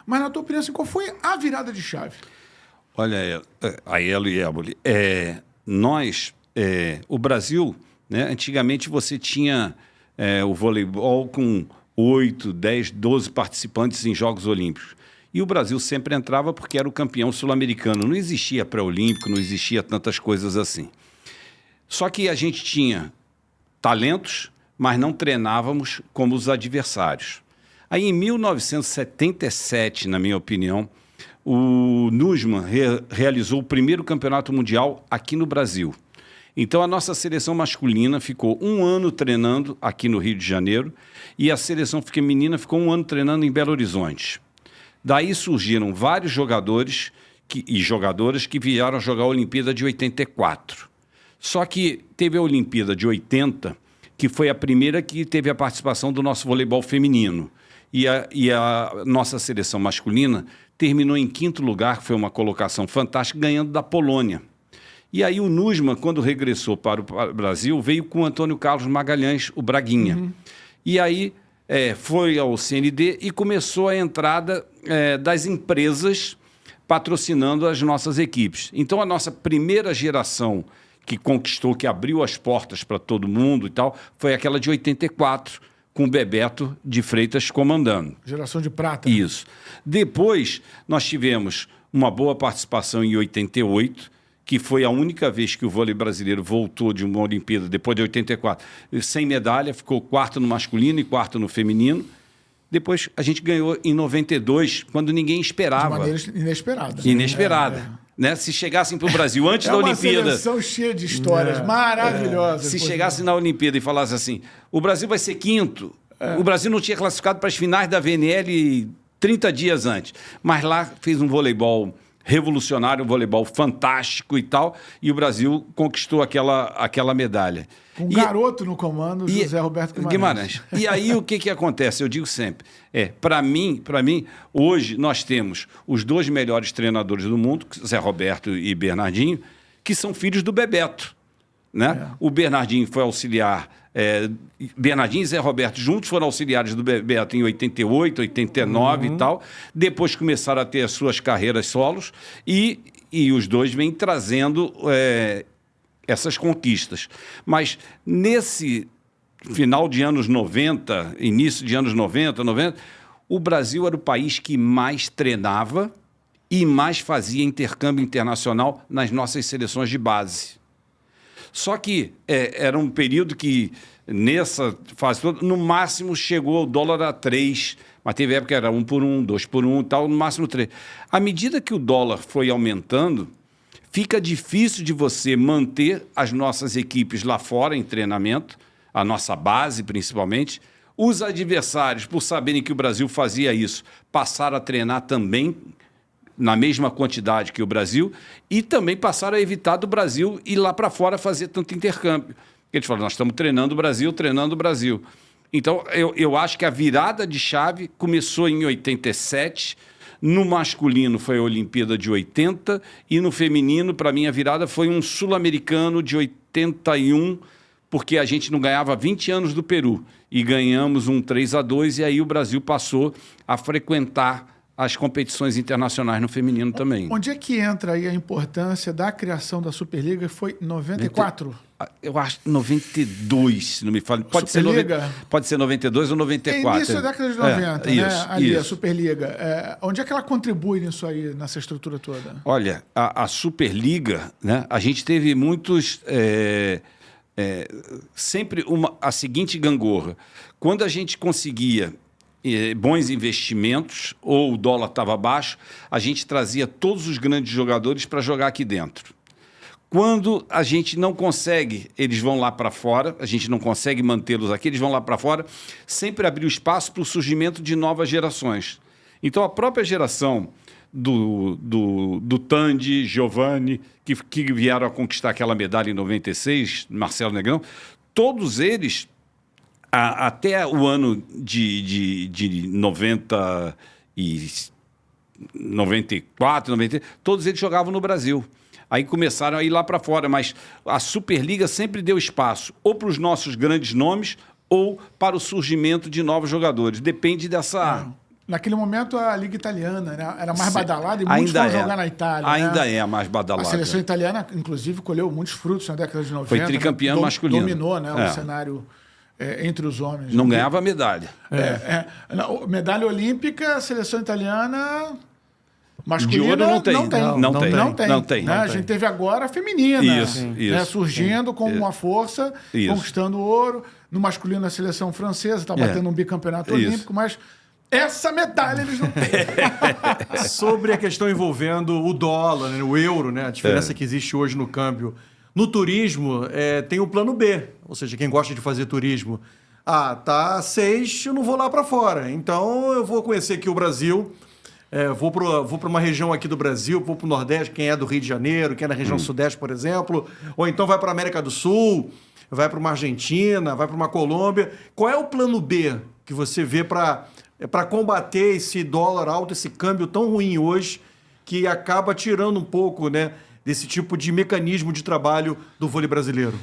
Mas, na tua opinião, assim, qual foi a virada de chave? Olha, Aiello e Éboli, o Brasil, né, antigamente você tinha o voleibol com 8, 10, 12 participantes em Jogos Olímpicos. E o Brasil sempre entrava porque era o campeão sul-americano. Não existia pré-olímpico, não existia tantas coisas assim. Só que a gente tinha talentos, mas não treinávamos como os adversários. Aí, em 1977, na minha opinião, o Nussmann realizou o primeiro campeonato mundial aqui no Brasil. Então, a nossa seleção masculina ficou 1 ano treinando aqui no Rio de Janeiro e a seleção feminina ficou 1 ano treinando em Belo Horizonte. Daí surgiram vários jogadores e jogadoras que vieram jogar a Olimpíada de 84. Só que teve a Olimpíada de 80, que foi a primeira que teve a participação do nosso voleibol feminino. E a nossa seleção masculina terminou em 5º lugar, que foi uma colocação fantástica, ganhando da Polônia. E aí o Nussmann, quando regressou para o Brasil, veio com o Antônio Carlos Magalhães, o Braguinha. Uhum. E aí foi ao CND e começou a entrada das empresas patrocinando as nossas equipes. Então, a nossa primeira geração que conquistou, que abriu as portas para todo mundo e tal, foi aquela de 84, com o Bebeto de Freitas comandando. Geração de prata. Isso. Depois, nós tivemos uma boa participação em 88, que foi a única vez que o vôlei brasileiro voltou de uma Olimpíada, depois de 84, sem medalha, ficou 4º no masculino e 4º no feminino. Depois, a gente ganhou em 92, quando ninguém esperava. De maneira inesperada. Inesperada. Né? Se chegassem para o Brasil antes da Olimpíada... É uma seleção cheia de histórias maravilhosas. Se chegassem na Olimpíada e falassem assim, o Brasil vai ser 5º, o Brasil não tinha classificado para as finais da VNL 30 dias antes, mas lá fez um voleibol revolucionário, um voleibol fantástico e tal, e o Brasil conquistou aquela medalha. Com um garoto no comando, José Roberto Guimarães. E aí o que acontece? Eu digo sempre, para mim, hoje nós temos os 2 melhores treinadores do mundo, Zé Roberto e Bernardinho, que são filhos do Bebeto. Né? O Bernardinho foi auxiliar, Bernardinho e Zé Roberto juntos foram auxiliares do Bebeto em 88, 89 e tal. Depois começaram a ter as suas carreiras solos e os dois vêm trazendo essas conquistas. Mas nesse final de anos 90, início de anos 90, o Brasil era o país que mais treinava e mais fazia intercâmbio internacional nas nossas seleções de base. Só que era um período que, nessa fase toda, no máximo chegou o dólar a 3, mas teve época que era 1 por 1, 2 por 1 e tal, no máximo 3. À medida que o dólar foi aumentando, fica difícil de você manter as nossas equipes lá fora em treinamento, a nossa base principalmente. Os adversários, por saberem que o Brasil fazia isso, passaram a treinar também na mesma quantidade que o Brasil e também passaram a evitar do Brasil ir lá para fora fazer tanto intercâmbio. Eles falam, nós estamos treinando o Brasil. Então, eu acho que a virada de chave começou em 87, no masculino foi a Olimpíada de 80 e no feminino, para mim, a virada foi um sul-americano de 81, porque a gente não ganhava 20 anos do Peru e ganhamos um 3-2 e aí o Brasil passou a frequentar as competições internacionais no feminino também. Onde é que entra aí a importância da criação da Superliga? Foi 94? Eu acho 92, se não me falo. Pode ser 92 ou 94. Início da década de 90, né? Ali, a Superliga. Onde é que ela contribui nisso aí, nessa estrutura toda? Olha, a Superliga, né? A gente teve muitos... sempre a seguinte gangorra. Quando a gente conseguia bons investimentos, ou o dólar estava baixo, a gente trazia todos os grandes jogadores para jogar aqui dentro. Quando a gente não consegue, eles vão lá para fora, a gente não consegue mantê-los aqui, eles vão lá para fora, sempre abriu espaço para o surgimento de novas gerações. Então, a própria geração do Tandy, Giovanni, que vieram a conquistar aquela medalha em 96, Marcelo Negrão, todos eles... Até o ano de 94, 93, todos eles jogavam no Brasil. Aí começaram a ir lá para fora, mas a Superliga sempre deu espaço ou para os nossos grandes nomes ou para o surgimento de novos jogadores. Depende Naquele momento, a Liga Italiana, né, era mais badalada e muitos foram jogar na Itália. Ainda né? é a mais badalada. A seleção italiana, inclusive, colheu muitos frutos na década de 90. Foi tricampeã masculina. Dominou, né, o cenário entre os homens. Não ganhava medalha. Medalha olímpica, a seleção italiana... masculina, de ouro não tem. Não tem. Né? A gente teve agora a feminina. Isso. Né? Surgindo com uma força, conquistando ouro. No masculino, a seleção francesa está batendo um bicampeonato olímpico, mas essa medalha eles não têm. Sobre a questão envolvendo o dólar, né, o euro, né, a diferença que existe hoje no câmbio. No turismo, tem o plano B, ou seja, quem gosta de fazer turismo. Tá 6, eu não vou lá para fora. Então, eu vou conhecer aqui o Brasil... vou para uma região aqui do Brasil, vou para o Nordeste, quem é do Rio de Janeiro, quem é da região Sudeste, por exemplo, ou então vai para a América do Sul, vai para uma Argentina, vai para uma Colômbia. Qual é o plano B que você vê para combater esse dólar alto, esse câmbio tão ruim hoje, que acaba tirando um pouco, né, desse tipo de mecanismo de trabalho do vôlei brasileiro?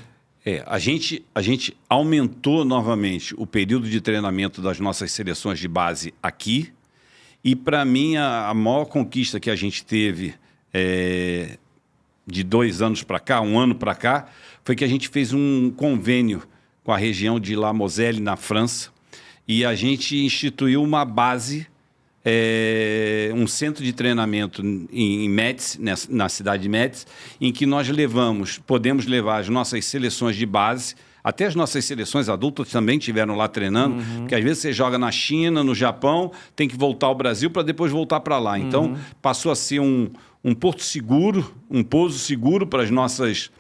A gente aumentou novamente o período de treinamento das nossas seleções de base aqui. E, para mim, a maior conquista que a gente teve de 2 anos para cá, 1 ano para cá, foi que a gente fez um convênio com a região de La Moselle, na França, e a gente instituiu uma base, um centro de treinamento em Metz, na cidade de Metz, em que nós podemos levar as nossas seleções de base. Até as nossas seleções adultas também estiveram lá treinando, porque às vezes você joga na China, no Japão, tem que voltar ao Brasil para depois voltar para lá. Então, passou a ser um porto seguro, um pouso seguro para as nossas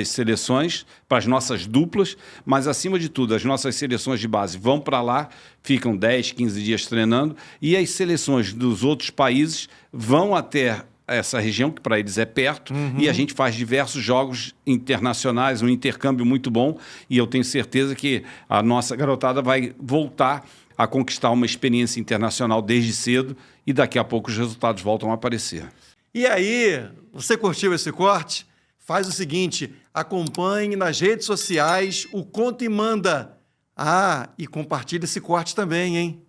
seleções, para as nossas duplas, mas, acima de tudo, as nossas seleções de base vão para lá, ficam 10, 15 dias treinando, e as seleções dos outros países vão até essa região, que para eles é perto, e a gente faz diversos jogos internacionais, um intercâmbio muito bom, e eu tenho certeza que a nossa garotada vai voltar a conquistar uma experiência internacional desde cedo, e daqui a pouco os resultados voltam a aparecer. E aí, você curtiu esse corte? Faz o seguinte, acompanhe nas redes sociais o Conta e Manda. E compartilhe esse corte também, hein?